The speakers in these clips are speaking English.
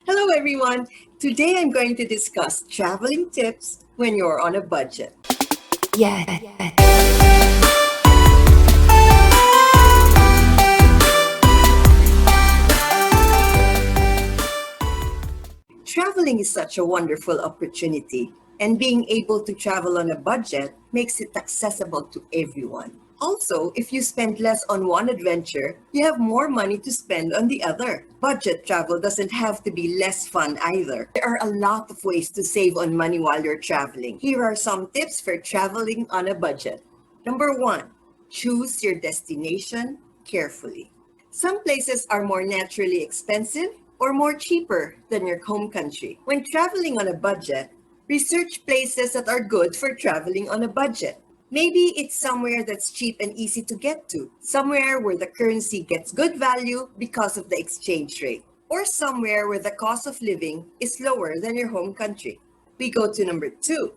Hello everyone! Today I'm going to discuss traveling tips when you're on a budget. Traveling is such a wonderful opportunity, and being able to travel on a budget makes it accessible to everyone. Also, if you spend less on one adventure, you have more money to spend on the other. Budget travel doesn't have to be less fun either. There are a lot of ways to save on money while you're traveling. Here are some tips for traveling on a budget. Number one, choose your destination carefully. Some places are more naturally expensive or more cheaper than your home country. When traveling on a budget, research places that are good for traveling on a budget. Maybe it's somewhere that's cheap and easy to get to, somewhere where the currency gets good value because of the exchange rate, or somewhere where the cost of living is lower than your home country. We go to number two,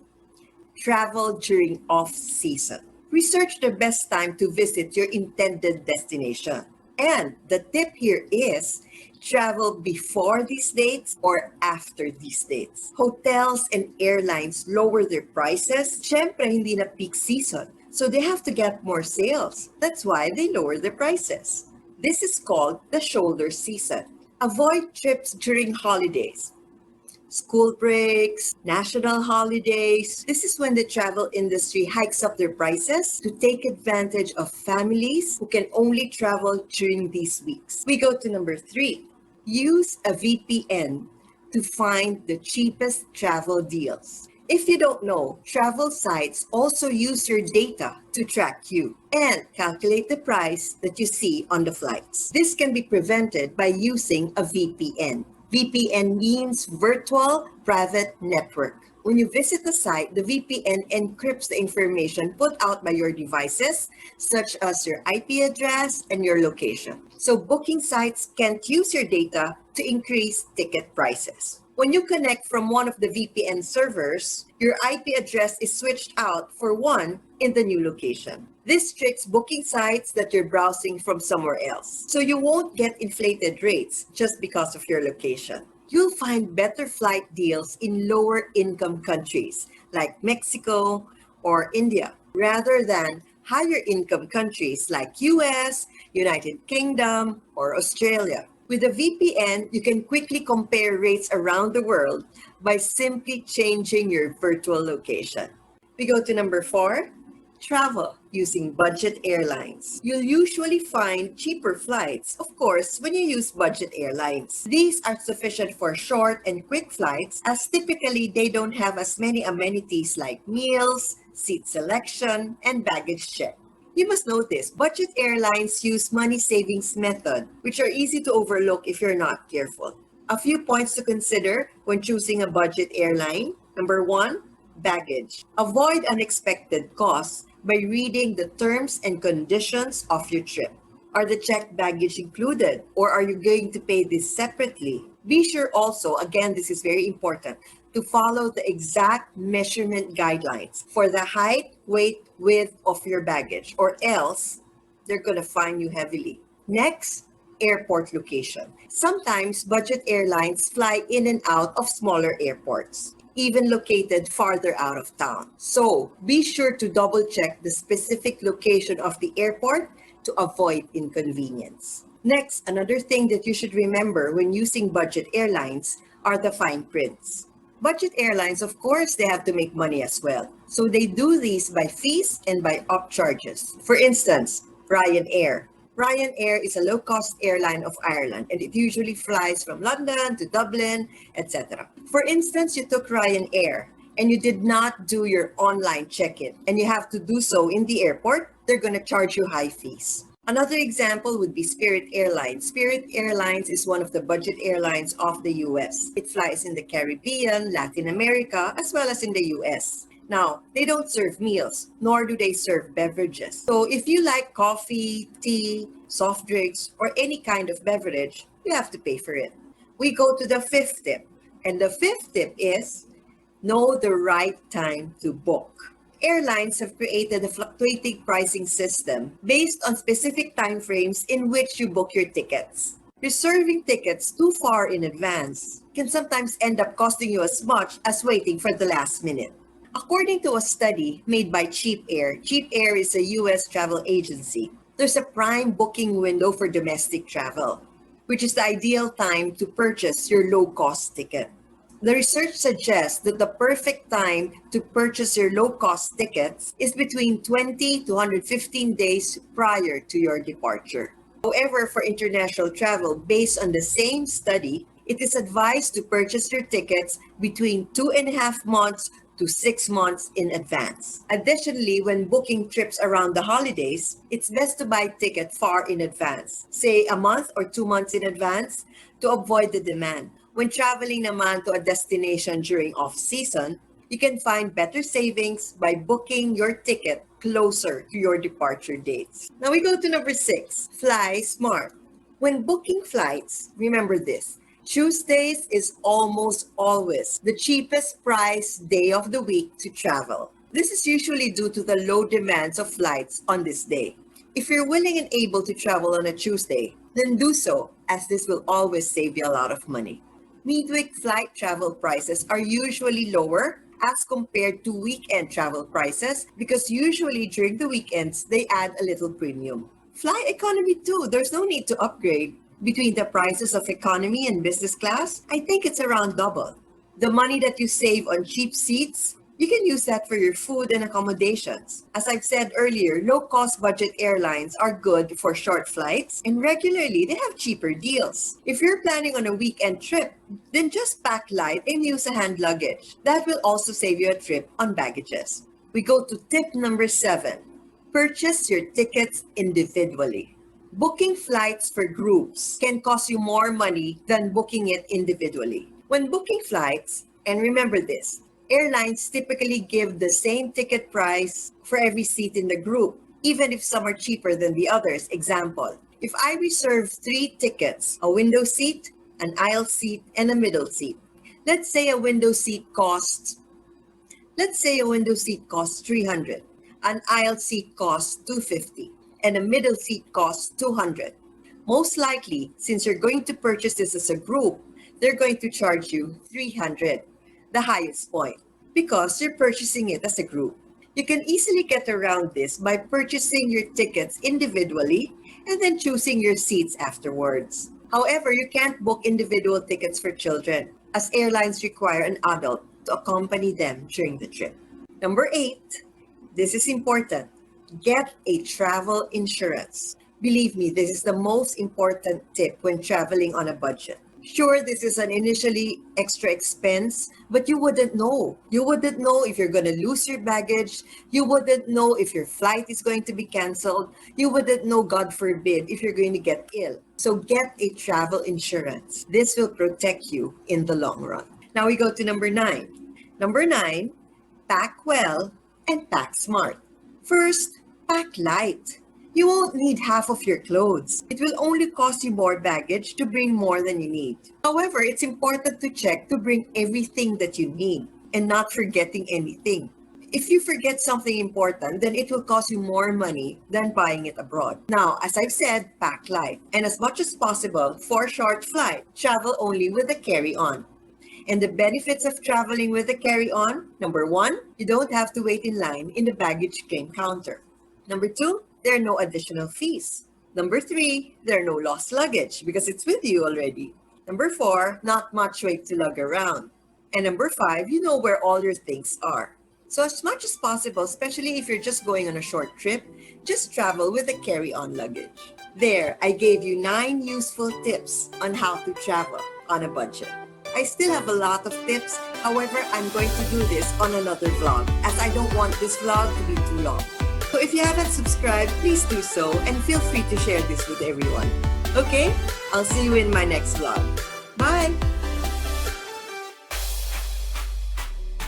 travel during off-season. Research the best time to visit your intended destination. And the tip here is travel before these dates or after these dates. Hotels and airlines lower their prices. Syempre, hindi na peak season. So they have to get more sales. That's why they lower their prices. This is called the shoulder season. Avoid trips during holidays, school breaks, national holidays. This is when the travel industry hikes up their prices to take advantage of families who can only travel during these weeks. We go to number three. Use a VPN to find the cheapest travel deals. If you don't know, travel sites also use your data to track you and calculate the price that you see on the flights. This can be prevented by using a VPN. VPN means Virtual Private Network. When you visit the site, the VPN encrypts the information put out by your devices, such as your IP address and your location. So booking sites can't use your data to increase ticket prices. When you connect from one of the VPN servers, your IP address is switched out for one in the new location. This tricks booking sites that you're browsing from somewhere else. So you won't get inflated rates just because of your location. You'll find better flight deals in lower income countries like Mexico or India, rather than higher income countries like US, United Kingdom, or Australia. With a VPN, you can quickly compare rates around the world by simply changing your virtual location. We go to number four, travel using budget airlines. You'll usually find cheaper flights, of course, when you use budget airlines. These are sufficient for short and quick flights, as typically they don't have as many amenities like meals, seat selection, and baggage check. You must notice, budget airlines use money savings method, which are easy to overlook if you're not careful. A few points to consider when choosing a budget airline. Number one, baggage. Avoid unexpected costs by reading the terms and conditions of your trip. Are the checked baggage included, or are you going to pay this separately? Be sure also, again, this is very important, to follow the exact measurement guidelines for the height, weight, width of your baggage, or else they're going to fine you heavily. Next, airport location. Sometimes budget airlines fly in and out of smaller airports, even located farther out of town. So be sure to double check the specific location of the airport to avoid inconvenience. Next, another thing that you should remember when using budget airlines are the fine prints. Budget airlines, of course, they have to make money as well. So they do these by fees and by upcharges. For instance, Ryanair. Ryanair is a low-cost airline of Ireland, and it usually flies from London to Dublin, etc. For instance, you took Ryanair and you did not do your online check-in, and you have to do so in the airport, they're going to charge you high fees. Another example would be Spirit Airlines. Spirit Airlines is one of the budget airlines of the US. It flies in the Caribbean, Latin America, as well as in the US. Now, they don't serve meals, nor do they serve beverages. So if you like coffee, tea, soft drinks, or any kind of beverage, you have to pay for it. We go to the fifth tip. And the fifth tip is know the right time to book. Airlines have created a fluctuating pricing system based on specific timeframes in which you book your tickets. Reserving tickets too far in advance can sometimes end up costing you as much as waiting for the last minute. According to a study made by Cheap Air is a US travel agency. There's a prime booking window for domestic travel, which is the ideal time to purchase your low-cost ticket. The research suggests that the perfect time to purchase your low-cost tickets is between 20 to 115 days prior to your departure. However, for international travel, based on the same study, it is advised to purchase your tickets between 2.5 months to 6 months in advance. Additionally, when booking trips around the holidays, it's best to buy tickets far in advance, say a month or 2 months in advance, to avoid the demand. When traveling naman to a destination during off-season, you can find better savings by booking your ticket closer to your departure dates. Now we go to number 6, fly smart. When booking flights, remember this: Tuesdays is almost always the cheapest price day of the week to travel. This is usually due to the low demands of flights on this day. If you're willing and able to travel on a Tuesday, then do so, as this will always save you a lot of money. Midweek flight travel prices are usually lower as compared to weekend travel prices because usually during the weekends, they add a little premium. Fly economy too, there's no need to upgrade. Between the prices of economy and business class, I think it's around double. The money that you save on cheap seats, you can use that for your food and accommodations. As I've said earlier, low-cost budget airlines are good for short flights, and regularly they have cheaper deals. If you're planning on a weekend trip, then just pack light and use a hand luggage. That will also save you a trip on baggages. We go to tip number 7. Purchase your tickets individually. Booking flights for groups can cost you more money than booking it individually. When booking flights, and remember this, airlines typically give the same ticket price for every seat in the group, even if some are cheaper than the others. Example, if I reserve 3 tickets, a window seat, an aisle seat, and a middle seat, let's say a window seat costs 300, an aisle seat costs 250, and a middle seat costs 200. Most likely, since you're going to purchase this as a group, they're going to charge you 300, the highest point, because you're purchasing it as a group. You can easily get around this by purchasing your tickets individually and then choosing your seats afterwards. However, you can't book individual tickets for children, as airlines require an adult to accompany them during the trip. Number 8, this is important. Get a travel insurance. Believe me, this is the most important tip when traveling on a budget. Sure, this is an initially extra expense, but you wouldn't know. You wouldn't know if you're going to lose your baggage. You wouldn't know if your flight is going to be canceled. You wouldn't know, God forbid, if you're going to get ill. So get a travel insurance. This will protect you in the long run. Now we go to number 9. Number 9, pack well and pack smart. First, pack light. You won't need half of your clothes. It will only cost you more baggage to bring more than you need. However, it's important to check to bring everything that you need and not forgetting anything. If you forget something important, then it will cost you more money than buying it abroad. Now, as I've said, pack light. And as much as possible, for short flight, travel only with a carry-on. And the benefits of traveling with a carry-on: number 1, you don't have to wait in line in the baggage claim counter. Number 2, there are no additional fees. Number 3, there are no lost luggage because it's with you already. Number 4, not much weight to lug around. And number 5, you know where all your things are. So as much as possible, especially if you're just going on a short trip, just travel with a carry-on luggage. There, I gave you 9 useful tips on how to travel on a budget. I still have a lot of tips. However, I'm going to do this on another vlog as I don't want this vlog to be too long. So if you haven't subscribed, please do so and feel free to share this with everyone. Okay? I'll see you in my next vlog. Bye!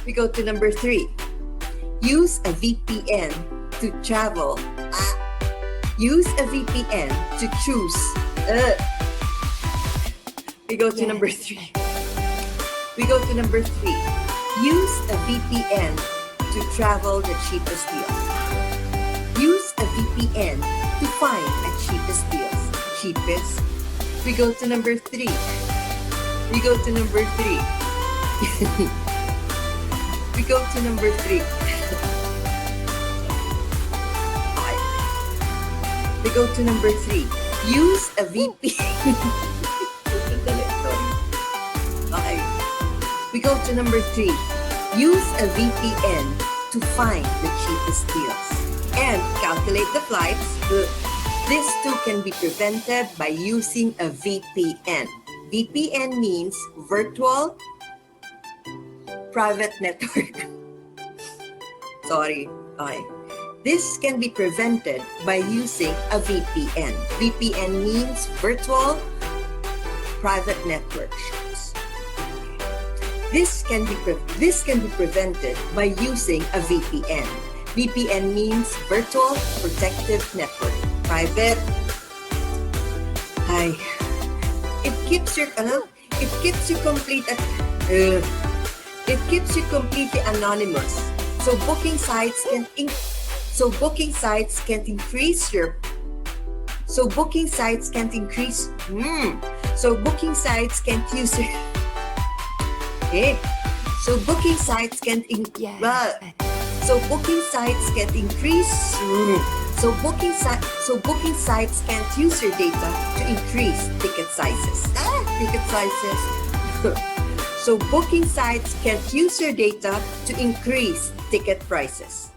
We go to number 3. Use a VPN to travel. Use a VPN to choose. We go to number 3. We go to number 3. Use a VPN to travel the cheapest deals. Use a VPN to find the cheapest deals. Cheapest? We go to number 3. We go to number 3. We go to number 3. Okay. We go to number 3. Use a VPN. Okay. We go to number 3. Use a VPN to find the cheapest deals and calculate the flights. This too can be prevented by using a VPN. VPN means virtual private network. Sorry. Okay. This can be prevented by using a VPN. VPN means virtual private network. This can be prevented by using a VPN. VPN means virtual protective network. Private. Hi. It keeps you completely anonymous. So booking sites can't increase your data to increase ticket sizes. So booking sites can't use your data to increase ticket prices.